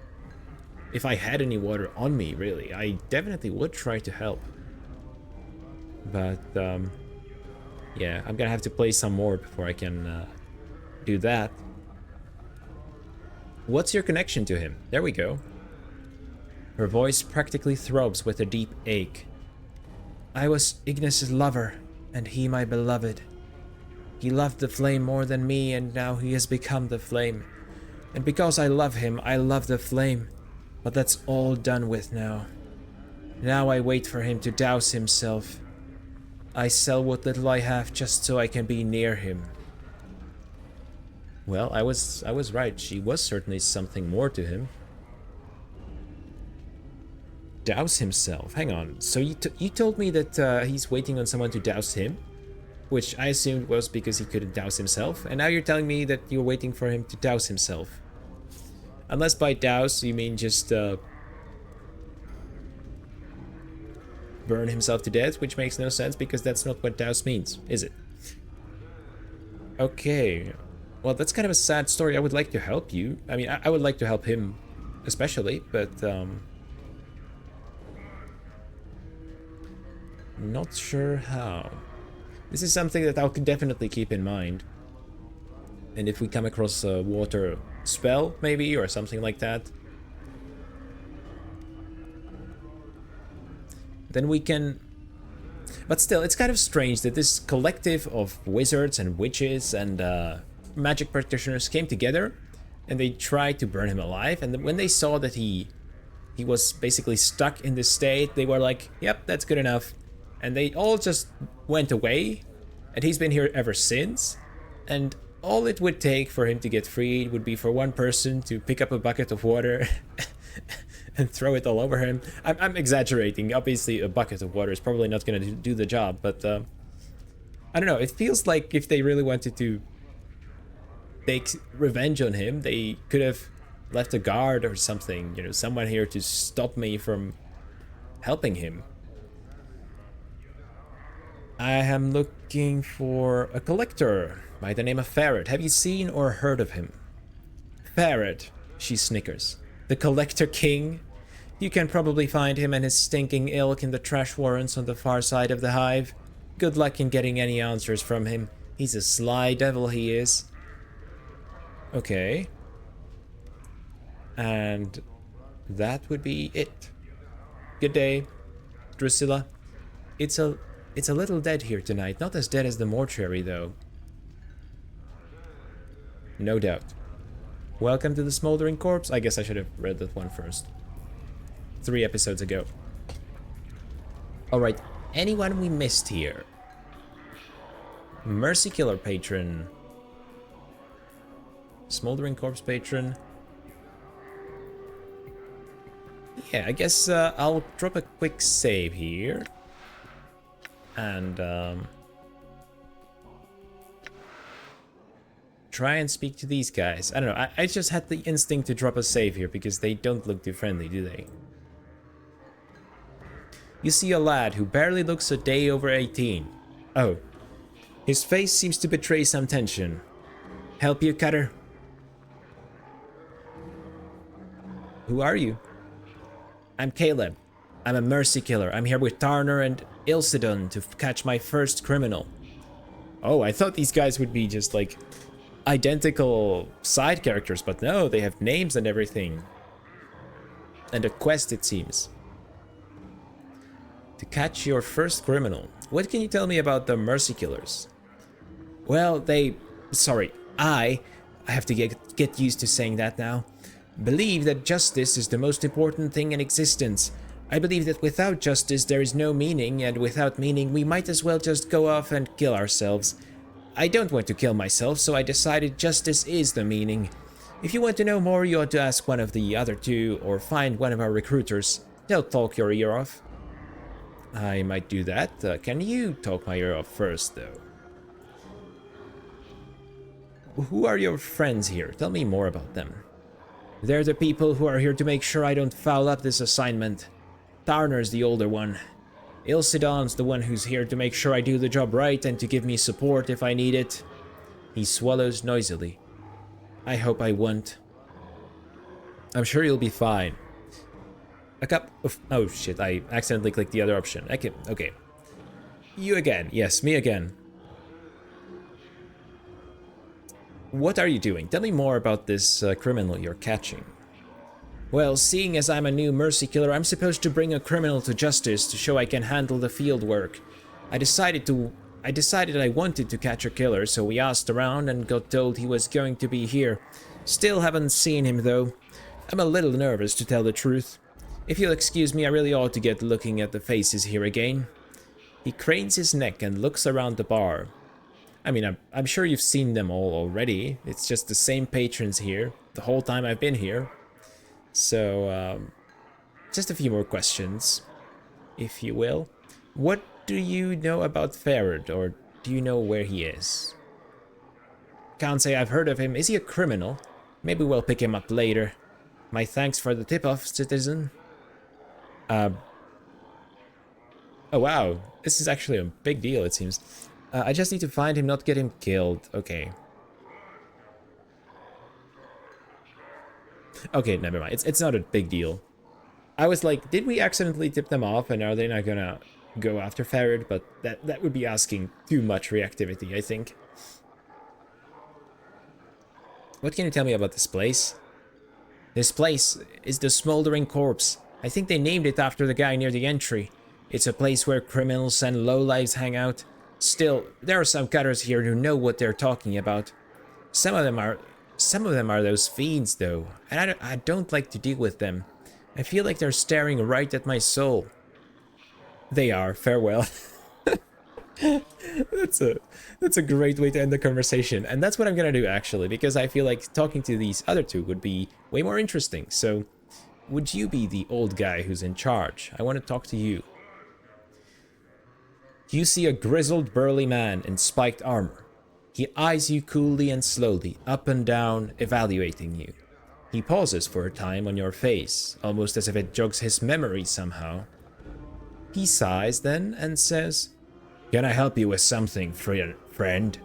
if I had any water on me, really, I definitely would try to help. But, yeah, I'm gonna have to play some more before I can do that. What's your connection to him? There we go. Her voice practically throbs with a deep ache. I was Ignis's lover, and he my beloved. He loved the flame more than me, and now he has become the flame. And because I love him, I love the flame. But that's all done with now. Now I wait for him to douse himself. I sell what little I have just so I can be near him. Well, I was right. She was certainly something more to him. Douse himself. Hang on. So you told me that he's waiting on someone to douse him? Which I assumed was because he couldn't douse himself. And now you're telling me that you're waiting for him to douse himself. Unless by douse you mean just burn himself to death, which makes no sense because that's not what douse means, is it? Okay. Well, that's kind of a sad story. I would like to help you. I mean, I would like to help him especially, but not sure how. This is something that I'll definitely keep in mind. And if we come across a water spell, maybe, or something like that, then we can... But still, it's kind of strange that this collective of wizards and witches and magic practitioners came together and they tried to burn him alive. And when they saw that he was basically stuck in this state, they were like, yep, that's good enough. And they all just went away, and he's been here ever since. And all it would take for him to get freed would be for one person to pick up a bucket of water and throw it all over him. I'm exaggerating. Obviously, a bucket of water is probably not going to do the job, but I don't know. It feels like if they really wanted to take revenge on him, they could have left a guard or something, you know, someone here to stop me from helping him. I am looking for a collector by the name of Ferret. Have you seen or heard of him? Ferret, she snickers. The Collector King? You can probably find him and his stinking ilk in the trash warrens on the far side of the hive. Good luck in getting any answers from him. He's a sly devil, he is. Okay. And that would be it. Good day, Drusilla. It's a little dead here tonight. Not as dead as the mortuary, though. No doubt. Welcome to the Smoldering Corpse. I guess I should have read that one first. 3 episodes ago. Alright, anyone we missed here? Mercykiller patron. Smoldering Corpse patron. Yeah, I guess I'll drop a quick save here. And try and speak to these guys. I don't know, I just had the instinct to drop a save here because they don't look too friendly, do they? You see a lad who barely looks a day over 18. Oh. His face seems to betray some tension. Help you, Cutter? Who are you? I'm Caleb. I'm a Mercykiller. I'm here with Tarner and Ilsidon to catch my first criminal. Oh, I thought these guys would be just like identical side characters, but no, they have names and everything. And a quest, it seems. To catch your first criminal. What can you tell me about the Mercykillers? Well, I have to get used to saying that now. Believe that justice is the most important thing in existence. I believe that without justice there is no meaning, and without meaning we might as well just go off and kill ourselves. I don't want to kill myself, so I decided justice is the meaning. If you want to know more, you ought to ask one of the other two, or find one of our recruiters. They'll talk your ear off. I might do that. Can you talk my ear off first, though? Who are your friends here? Tell me more about them. They're the people who are here to make sure I don't foul up this assignment. Tarner's the older one. Ilsidon's the one who's here to make sure I do the job right and to give me support if I need it. He swallows noisily. I hope I won't. I'm sure you'll be fine. A cup of... Oh shit, I accidentally clicked the other option. Okay. You again. Yes, me again. What are you doing? Tell me more about this criminal you're catching. Well, seeing as I'm a new Mercykiller, I'm supposed to bring a criminal to justice to show I can handle the field work. I decided I wanted to catch a killer, so we asked around and got told he was going to be here. Still haven't seen him though. I'm a little nervous to tell the truth. If you'll excuse me, I really ought to get looking at the faces here again. He cranes his neck and looks around the bar. I mean, I'm sure you've seen them all already. It's just the same patrons here the whole time I've been here. So, just a few more questions, if you will. What do you know about Farad, or do you know where he is? Can't say I've heard of him. Is he a criminal? Maybe we'll pick him up later. My thanks for the tip-off, citizen. Oh wow, this is actually a big deal, it seems. I just need to find him, not get him killed. Okay. Okay, never mind. It's not a big deal. I was like, did we accidentally tip them off and are they not gonna go after Farad? But that would be asking too much reactivity, I think. What can you tell me about this place? This place is the Smoldering Corpse. I think they named it after the guy near the entry. It's a place where criminals and lowlives hang out. Still, there are some cutters here who know what they're talking about. Some of them are those fiends, though, and I don't like to deal with them. I feel like they're staring right at my soul. They are. Farewell. That's a great way to end the conversation, and that's what I'm gonna do actually, because I feel like talking to these other two would be way more interesting. So, would you be the old guy who's in charge? I want to talk to you. You see a grizzled, burly man in spiked armor. He eyes you coolly and slowly, up and down, evaluating you. He pauses for a time on your face, almost as if it jogs his memory somehow. He sighs then and says, "Can I help you with something, friend?"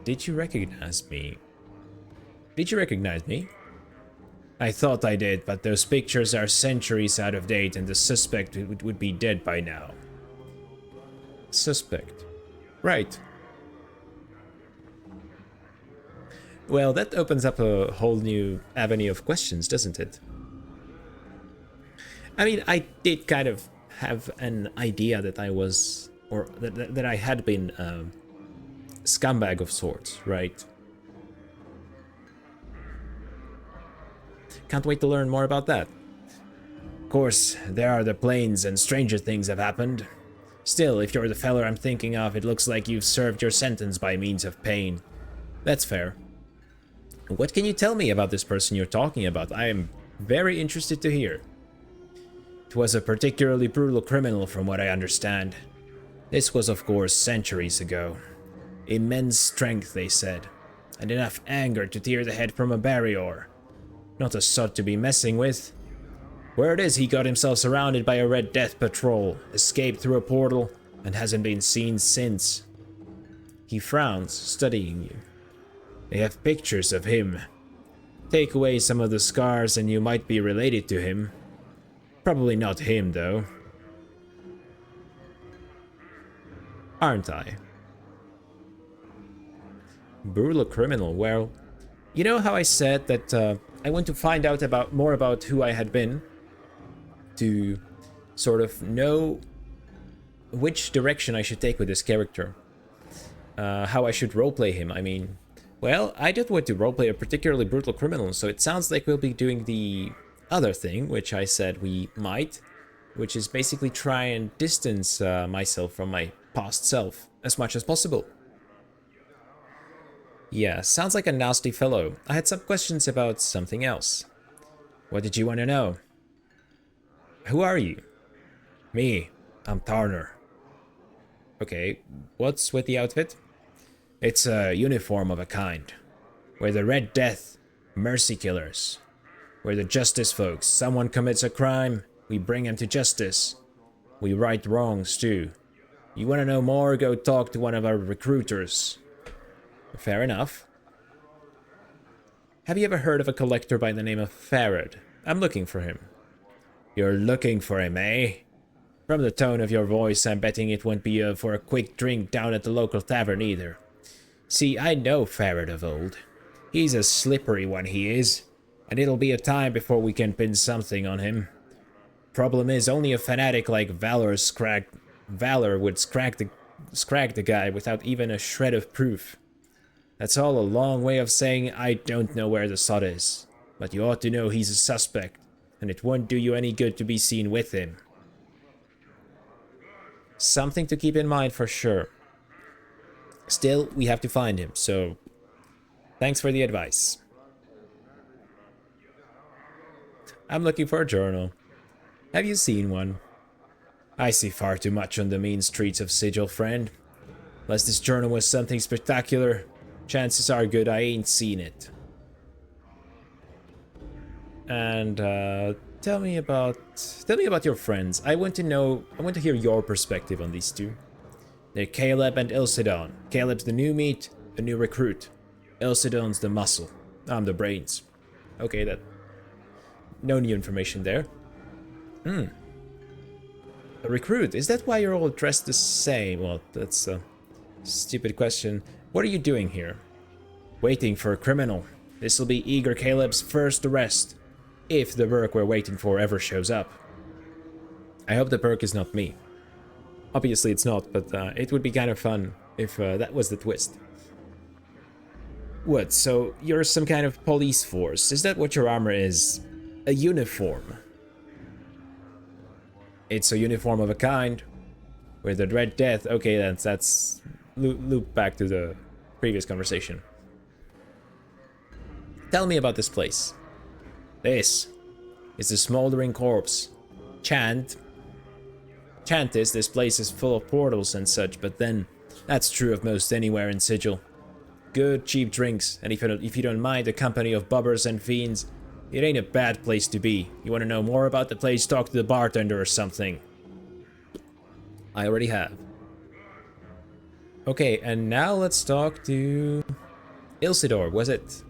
Did you recognize me? Did you recognize me? I thought I did, but those pictures are centuries out of date and the suspect would be dead by now. Suspect. Right. Well, that opens up a whole new avenue of questions, doesn't it? I mean, I did kind of have an idea that I was, or that I had been a scumbag of sorts, right? Can't wait to learn more about that. Of course, there are the planes and stranger things have happened. Still, if you're the feller I'm thinking of, it looks like you've served your sentence by means of pain. That's fair. What can you tell me about this person you're talking about? I am very interested to hear. It was a particularly brutal criminal from what I understand. This was, of course, centuries ago. Immense strength, they said, and enough anger to tear the head from a barrier. Not a sod to be messing with. Word is he got himself surrounded by a Red Death patrol, escaped through a portal, and hasn't been seen since. He frowns, studying you. They have pictures of him. Take away some of the scars and you might be related to him. Probably not him, though. Aren't I? Brutal criminal, well... You know how I said that I want to find out more about who I had been? To sort of know which direction I should take with this character. How I should roleplay him, I mean... Well, I did want to roleplay a particularly brutal criminal, so it sounds like we'll be doing the other thing, which I said we might, which is basically try and distance myself from my past self as much as possible. Yeah, sounds like a nasty fellow. I had some questions about something else. What did you want to know? Who are you? Me. I'm Tarner. Okay, what's with the outfit? It's a uniform of a kind. We're the Red Death, Mercykillers. We're the justice folks. Someone commits a crime, we bring him to justice. We right wrongs too. You want to know more? Go talk to one of our recruiters. Fair enough. Have you ever heard of a collector by the name of Farad? I'm looking for him. You're looking for him, eh? From the tone of your voice, I'm betting it won't be for a quick drink down at the local tavern either. See, I know Farad of old. He's a slippery one, he is, and it'll be a time before we can pin something on him. Problem is, only a fanatic like Valor would scrag the guy without even a shred of proof. That's all a long way of saying I don't know where the sod is, but you ought to know he's a suspect, and it won't do you any good to be seen with him. Something to keep in mind for sure. Still, we have to find him, so thanks for the advice. I'm looking for a journal. Have you seen one? I see far too much on the mean streets of Sigil, friend. Unless this journal was something spectacular, chances are good I ain't seen it. And tell me about your friends. I want to hear your perspective on these two. They're Caleb and Ilsidon. Caleb's the new meat, a new recruit. Ilsidon's the muscle. I'm the brains. Okay, that no new information there. A recruit? Is that why you're all dressed the same? Well, that's a stupid question. What are you doing here? Waiting for a criminal. This'll be Eager Caleb's first arrest, if the Burke we're waiting for ever shows up. I hope the Burke is not me. Obviously it's not, but it would be kind of fun if that was the twist. What, so you're some kind of police force? Is that what your armor is? A uniform? It's a uniform of a kind. With the Dread Death. Okay, that's loop back to the previous conversation. Tell me about this place. This is the smoldering corpse. Chant is this place is full of portals and such, but then that's true of most anywhere in Sigil. Good cheap drinks, and if you don't mind the company of bubbers and fiends, it ain't a bad place to be. You want to know more about the place, talk to the bartender or something. I already have. Okay, and now let's talk to Ilsidor, was it?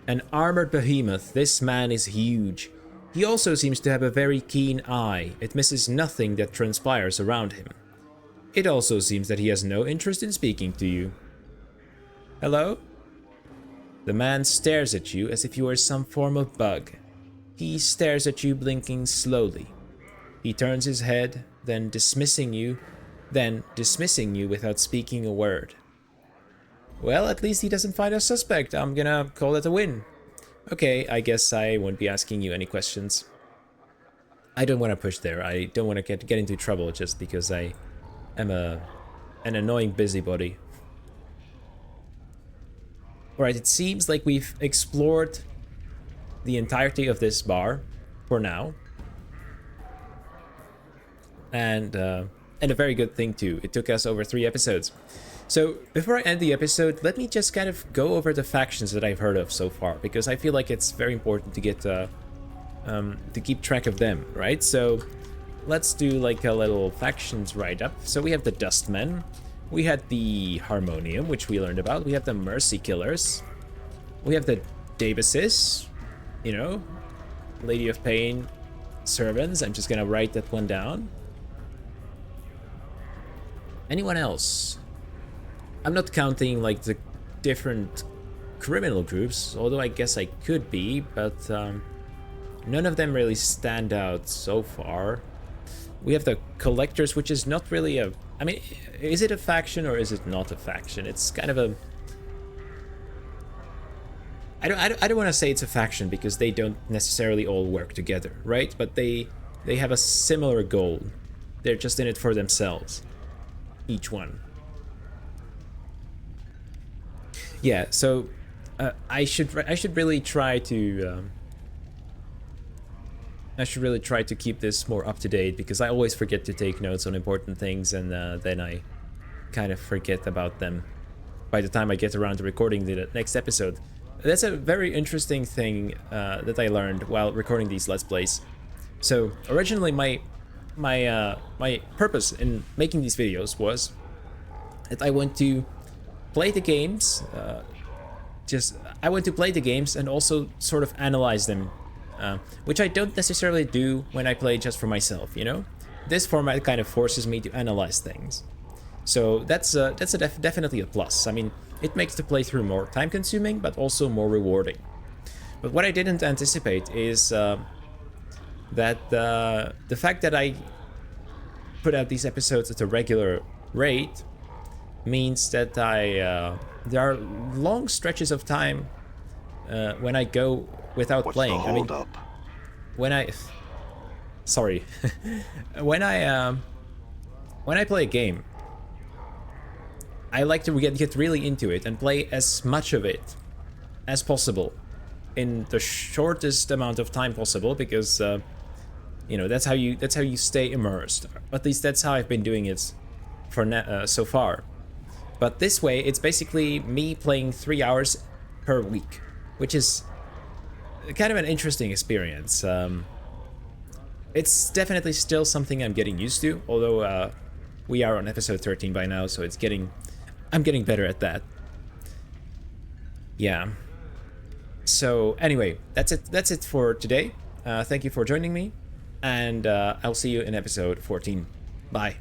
An armored behemoth, this man is huge. He also seems to have a very keen eye. It misses nothing that transpires around him. It also seems that he has no interest in speaking to you. Hello? The man stares at you as if you were some form of bug. He stares at you, blinking slowly. He turns his head, then dismissing you without speaking a word. Well, at least he doesn't find a suspect. I'm gonna call it a win. Okay, I guess I won't be asking you any questions. I don't want to push there. I don't want to get into trouble just because I am an annoying busybody. Alright, it seems like we've explored the entirety of this bar for now. And a very good thing too. It took us over 3 episodes. So before I end the episode, let me just kind of go over the factions that I've heard of so far, because I feel like it's very important to get to keep track of them, right? So let's do like a little factions write-up. So we have the Dustmen. We had the Harmonium, which we learned about. We have the Mercykillers. We have the Davises, you know, Lady of Pain servants. I'm just gonna write that one down. Anyone else? I'm not counting like the different criminal groups, although I guess I could be, but none of them really stand out so far. We have the Collectors, which is not really a... I mean, is it a faction or is it not a faction? It's kind of a... I don't want to say it's a faction because they don't necessarily all work together, right? But they have a similar goal. They're just in it for themselves, each one. Yeah, so I should really try to keep this more up to date, because I always forget to take notes on important things, and then I kind of forget about them by the time I get around to recording the next episode. That's a very interesting thing that I learned while recording these Let's Plays. So originally my purpose in making these videos was that I want to play the games. I want to play the games and also sort of analyze them, which I don't necessarily do when I play just for myself. You know, this format kind of forces me to analyze things. So that's definitely a plus. I mean, it makes the playthrough more time-consuming, but also more rewarding. But what I didn't anticipate is that the fact that I put out these episodes at a regular rate means that there are long stretches of time when I go without What's playing. the hold up? When I sorry, when I play a game, I like to get really into it and play as much of it as possible in the shortest amount of time possible, because you know, that's how you stay immersed. At least that's how I've been doing it for so far. But this way, it's basically me playing 3 hours per week, which is kind of an interesting experience. It's definitely still something I'm getting used to, although we are on episode 13 by now, so I'm getting better at that. Yeah. So anyway, that's it for today. Thank you for joining me, and I'll see you in episode 14. Bye.